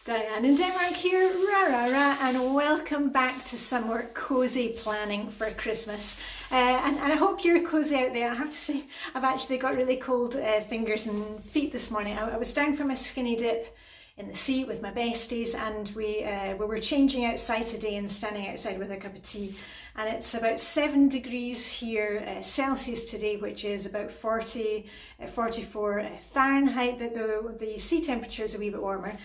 Diane in Denmark here, and welcome back to some more cozy planning for Christmas. And I hope you're cozy out there. I have to say, I've actually got really cold fingers and feet this morning. I was down for my skinny dip in the sea with my besties, and we were changing outside today and standing outside with a cup of tea. And it's about 7 degrees here Celsius today, which is about 44 Fahrenheit. The sea temperature is a wee bit warmer,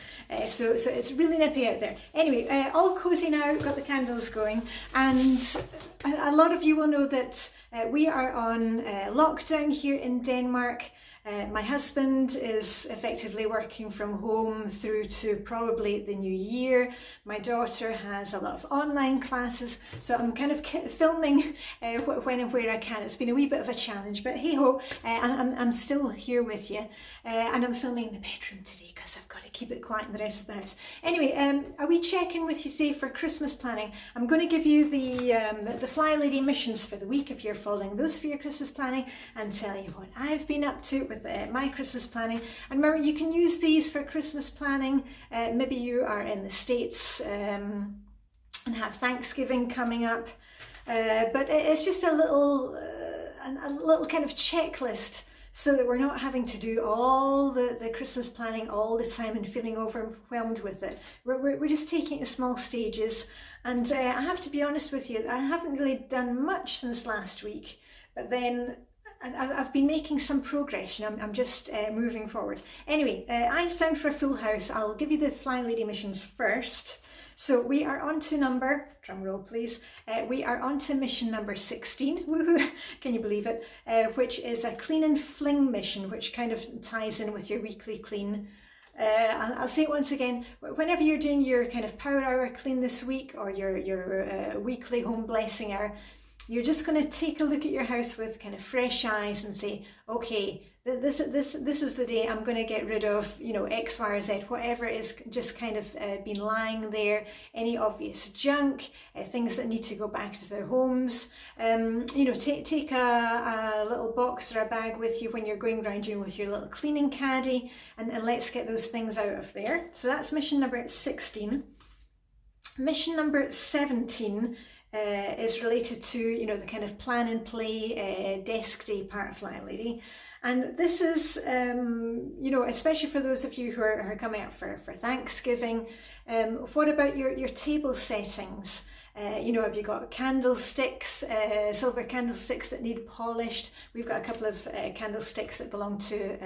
so it's really nippy out there. Anyway, all cozy now, got the candles going, and a lot of you will know that we are on lockdown here in Denmark. My husband is effectively working from home through to probably the new year. My daughter has a lot of online classes, so I'm kind of filming when and where I can. It's been a wee bit of a challenge, but hey ho, I'm still here with you, and I'm filming in the bedroom today because I've got to keep it quiet in the rest of the house. Anyway, are we checking with you today for Christmas planning? I'm going to give you the Flylady missions for the week if you're following those for your Christmas planning, and tell you what I've been up to with my Christmas planning. And remember, you can use these for Christmas planning. Maybe you are in the States and have Thanksgiving coming up, but it's just a little kind of checklist, so that we're not having to do all the Christmas planning all the time and feeling overwhelmed with it. We're just taking it in small stages. And I have to be honest with you, I haven't really done much since last week, but then I've been making some progress. I'm just moving forward. Anyway, eyes down for a full house. I'll give you the Flylady missions first. So we are on to number, drum roll please, we are on to mission number 16, woohoo, can you believe it, which is a clean and fling mission, which kind of ties in with your weekly clean. I'll say it once again, whenever you're doing your kind of power hour clean this week, or your weekly home blessing hour, you're just going to take a look at your house with kind of fresh eyes and say, okay, this is the day I'm going to get rid of, you know, X, Y, or Z, whatever is just kind of been lying there, any obvious junk, things that need to go back to their homes. You know, take a little box or a bag with you when you're going around with your little cleaning caddy, and let's get those things out of there. So that's mission number 16. Mission number 17 is related to, you know, the kind of plan and play desk day part of Flylady. And this is, you know, especially for those of you who are coming up for Thanksgiving, what about your table settings? You know, have you got candlesticks, silver candlesticks that need polished? We've got a couple of candlesticks that belong to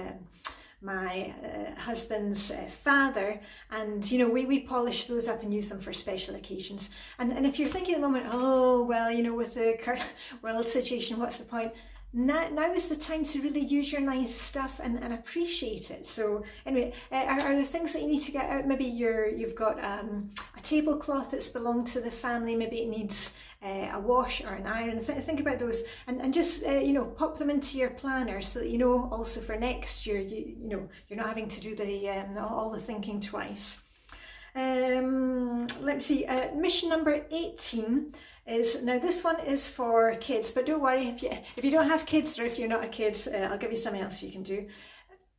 my husband's father, and you know, we polish those up and use them for special occasions. And if you're thinking at the moment, oh well, you know, with the current world situation, what's the point? Now is the time to really use your nice stuff and appreciate it. So anyway, are there things that you need to get out? Maybe you've got a tablecloth that's belonged to the family, maybe it needs a wash or an iron. Think about those, and just you know, pop them into your planner so that you know also for next year, you know, you're not having to do all the thinking twice. Let me see, mission number 18 is, now this one is for kids, but don't worry if you don't have kids, or if you're not a kid, I'll give you something else you can do.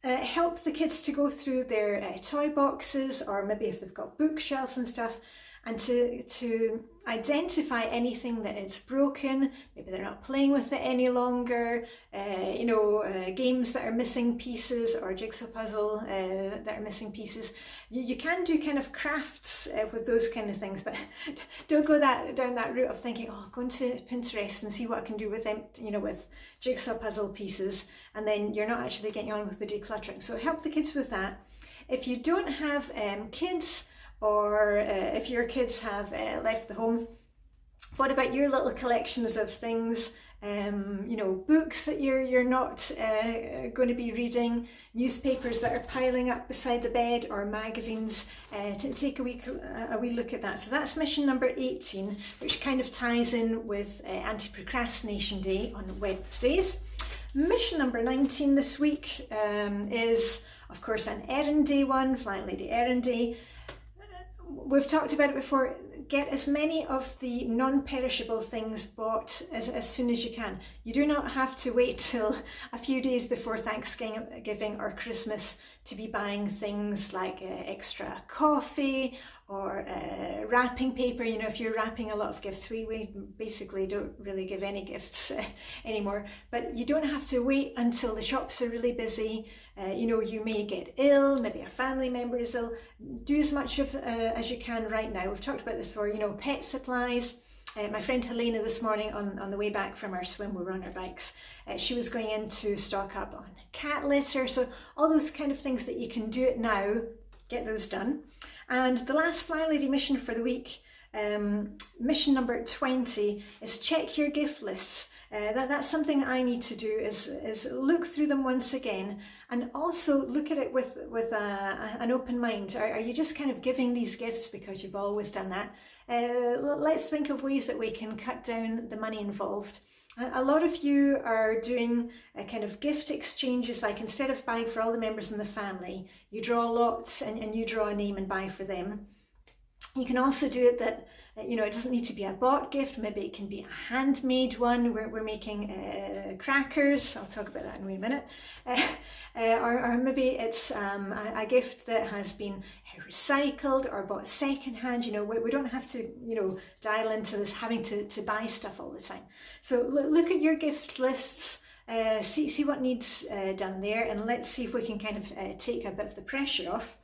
Help the kids to go through their toy boxes, or maybe if they've got bookshelves and stuff, and to identify anything that is broken, maybe they're not playing with it any longer, you know, games that are missing pieces, or jigsaw puzzle that are missing pieces. You can do kind of crafts with those kind of things, but don't go down that route of thinking, oh, go into Pinterest and see what I can do with them, you know, with jigsaw puzzle pieces, and then you're not actually getting on with the decluttering. So help the kids with that. If you don't have kids, or if your kids have left the home, what about your little collections of things, you know, books that you're not going to be reading, newspapers that are piling up beside the bed, or magazines? To take a wee look at that. So that's mission number 18, which kind of ties in with Anti-Procrastination Day on Wednesdays. Mission number 19 this week is, of course, an errand day one, Flylady errand day. we've talked about it before, get as many of the non-perishable things bought as soon as you can. You do not have to wait till a few days before Thanksgiving or Christmas to be buying things like extra coffee or wrapping paper. You know, if you're wrapping a lot of gifts, we basically don't really give any gifts anymore, but you don't have to wait until the shops are really busy. You know, you may get ill, maybe a family member is ill. Do as much of as you can right now. We've talked about this before, you know, pet supplies. My friend Helena this morning on the way back from our swim, we were on our bikes, she was going in to stock up on cat litter. So all those kind of things that you can do it now, get those done. And the last Flylady mission for the week, mission number 20, is check your gift lists. That's something I need to do, is look through them once again, and also look at it with an open mind. Are you just kind of giving these gifts because you've always done that? Let's think of ways that we can cut down the money involved. A lot of you are doing kind of gift exchanges, like instead of buying for all the members in the family, you draw lots and you draw a name and buy for them. You can also do it that, you know, it doesn't need to be a bought gift. Maybe it can be a handmade one. We're making crackers. I'll talk about that in a wee minute. Or maybe it's a gift that has been recycled or bought secondhand. You know, we don't have to, you know, dial into this having to buy stuff all the time. So look at your gift lists. See what needs done there, and let's see if we can kind of take a bit of the pressure off.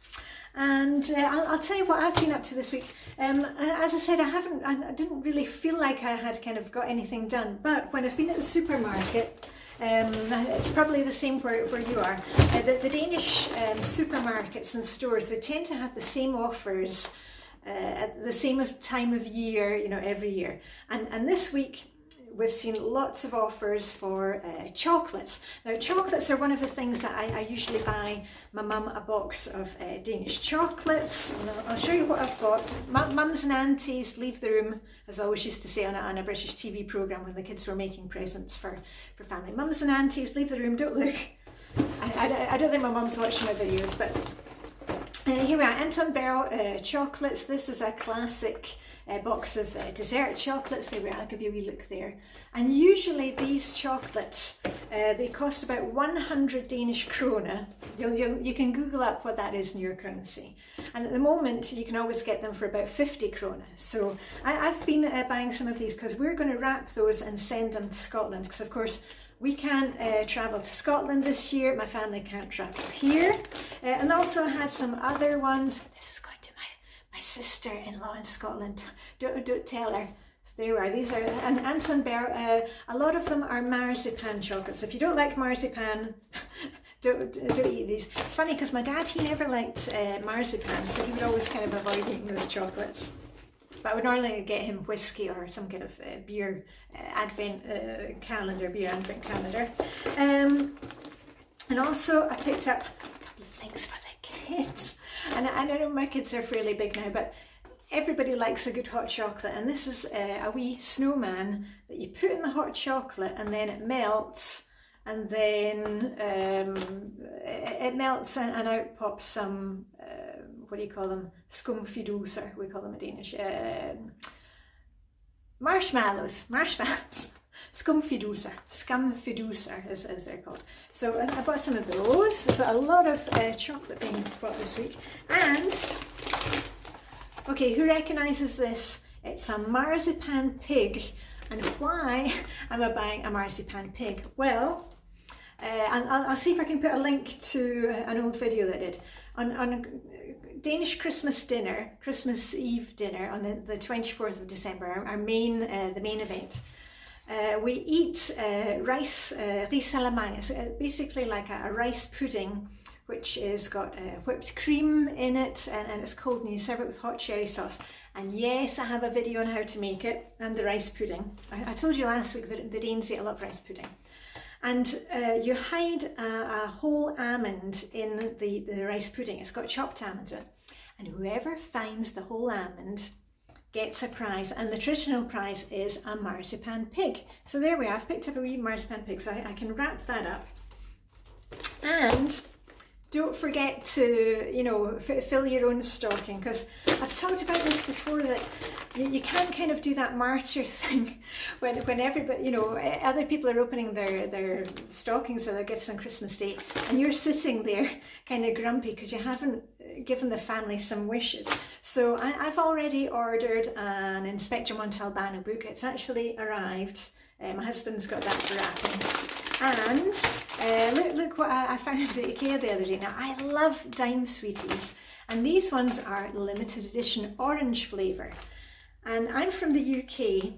And I'll tell you what I've been up to this week. As I said, I didn't really feel like I had kind of got anything done, but when I've been at the supermarket, it's probably the same where you are. The Danish supermarkets and stores, they tend to have the same offers at the same time of year, you know, every year. And this week, we've seen lots of offers for chocolates. Now, chocolates are one of the things that I usually buy my mum a box of Danish chocolates. And I'll show you what I've got. Mums and aunties, leave the room, as I always used to say on a British TV programme when the kids were making presents for family. Mums and aunties, leave the room, don't look. I don't think my mum's watching my videos, but here we are, Anton Berg chocolates. This is a classic box of dessert chocolates. There we are, I'll give you a wee look there. And usually these chocolates, they cost about 100 Danish krone. You can Google up what that is in your currency. And at the moment, you can always get them for about 50 krone. So I've been buying some of these because we're going to wrap those and send them to Scotland. Because of course, we can't travel to Scotland this year. My family can't travel here. And also I had some other ones. This is going to my sister-in-law in Scotland. Don't tell her. So there we are. These are, and Anton Berg, a lot of them are marcipan chocolates. If you don't like marzipan, don't eat these. It's funny because my dad, he never liked marzipan, so he would always kind of avoid eating those chocolates. But I would normally get him whiskey or some kind of beer advent calendar, beer advent calendar. And also I picked up a couple of things for the kids. And I know my kids are fairly big now, but everybody likes a good hot chocolate. And this is a wee snowman that you put in the hot chocolate and then it melts. And then it melts and out pops some, what do you call them? Skumfiduser, we call them in Danish. Marshmallows. Skumfiduser as they're called. So I bought some of those. So a lot of chocolate being bought this week. And, okay, who recognises this? It's a marzipan pig. And why am I buying a marzipan pig? Well, and I'll see if I can put a link to an old video that I did. On Danish Christmas dinner, Christmas Eve dinner on the 24th of December, our main, the main event, we eat risalamande. It's basically like a rice pudding, which has got whipped cream in it, and it's cold, and you serve it with hot cherry sauce. And yes, I have a video on how to make it, and the rice pudding. I told you last week that the Danes eat a lot of rice pudding. And you hide a whole almond in the rice pudding. It's got chopped almonds in it. And whoever finds the whole almond gets a prize. And the traditional prize is a marzipan pig. So there we are. I've picked up a wee marzipan pig, so I can wrap that up. And don't forget to, you know, fill your own stocking, because I've talked about this before, that you can't kind of do that martyr thing when everybody, you know, other people are opening their stockings or their gifts on Christmas Day, and you're sitting there kind of grumpy because you haven't given the family some wishes. So I've already ordered an Inspector Montalbano book. It's actually arrived. My husband's got that for wrapping. And look what I found at IKEA the other day. Now, I love Dime Sweeties, and these ones are limited edition orange flavour. And I'm from the UK,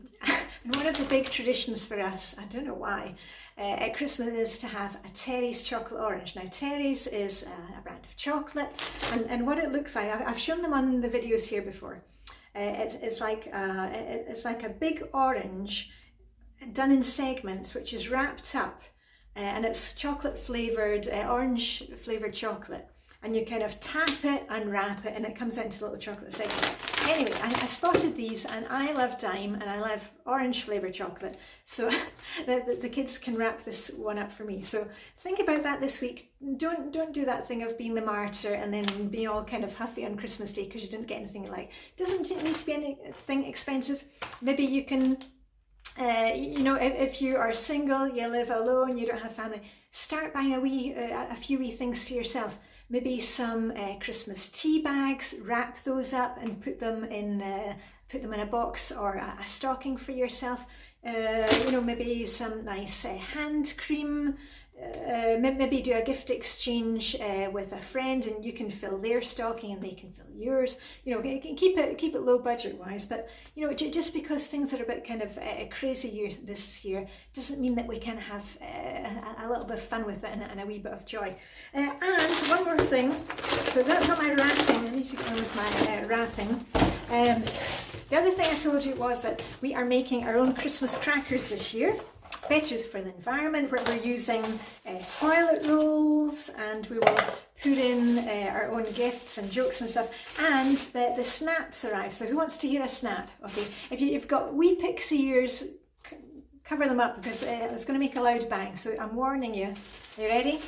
and one of the big traditions for us, I don't know why, at Christmas is to have a Terry's chocolate orange. Now, Terry's is a brand of chocolate, and what it looks like, I've shown them on the videos here before. It's like a big orange done in segments, which is wrapped up, and it's chocolate flavoured, orange flavoured chocolate, and you kind of tap it, unwrap it, and it comes out into little chocolate segments. Anyway, I spotted these, and I love Dime, and I love orange flavoured chocolate, so the kids can wrap this one up for me. So think about that this week. Don't do that thing of being the martyr and then being all kind of huffy on Christmas Day because you didn't get anything you like. Doesn't need to be anything expensive. Maybe you can, you know, if you are single, you live alone, you don't have family, start buying a few wee things for yourself. Maybe some Christmas tea bags, wrap those up and put them in a box, or a stocking for yourself. You know, maybe some nice hand cream. Maybe do a gift exchange with a friend, and you can fill their stocking and they can fill yours. You know, keep it low budget wise, but you know, just because things are a bit kind of crazy this year doesn't mean that we can have a little bit of fun with it and a wee bit of joy. And one more thing, so that's not my wrapping. I need to go with my wrapping. The other thing I told you was that we are making our own Christmas crackers this year. Better for the environment. We're using toilet rolls, and we will put in our own gifts and jokes and stuff. And the snaps arrive. So who wants to hear a snap? Okay, if you've got wee pixie ears, cover them up, because it's going to make a loud bang. So I'm warning you. Are you ready?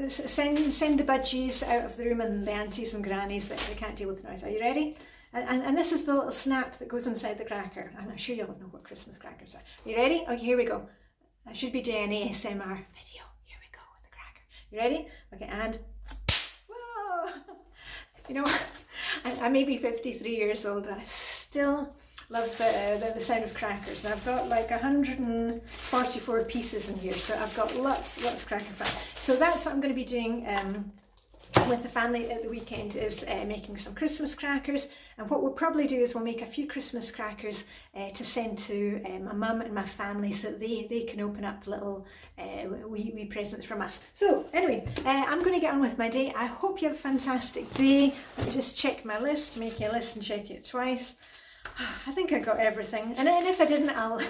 Send the budgies out of the room, and the aunties and grannies that they can't deal with noise. Are you ready? And this is the little snap that goes inside the cracker. I'm sure you'll know what Christmas crackers are. Are you ready? Okay, here we go. I should be doing an ASMR video. Here we go with the cracker. You ready? Okay, and whoa! You know, I may be 53 years old, but I still love the sound of crackers. And I've got like 144 pieces in here, so I've got lots of cracker fun. So that's what I'm going to be doing with the family at the weekend, is making some Christmas crackers. And what we'll probably do is we'll make a few Christmas crackers to send to my mum and my family, so they can open up little wee presents from us. So anyway, I'm going to get on with my day. I hope you have a fantastic day. Let me just check my list, make you a list and check it twice. I think I got everything, and if I didn't, I'll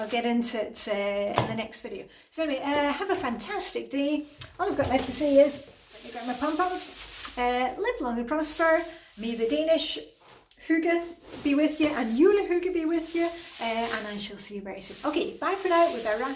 get into it in the next video. So anyway, have a fantastic day. All I've got left to say is, let me grab my pom-poms, live long and prosper, may the Danish hygge be with you, and Jule hygge be with you, and I shall see you very soon. Okay, bye for now with a rap.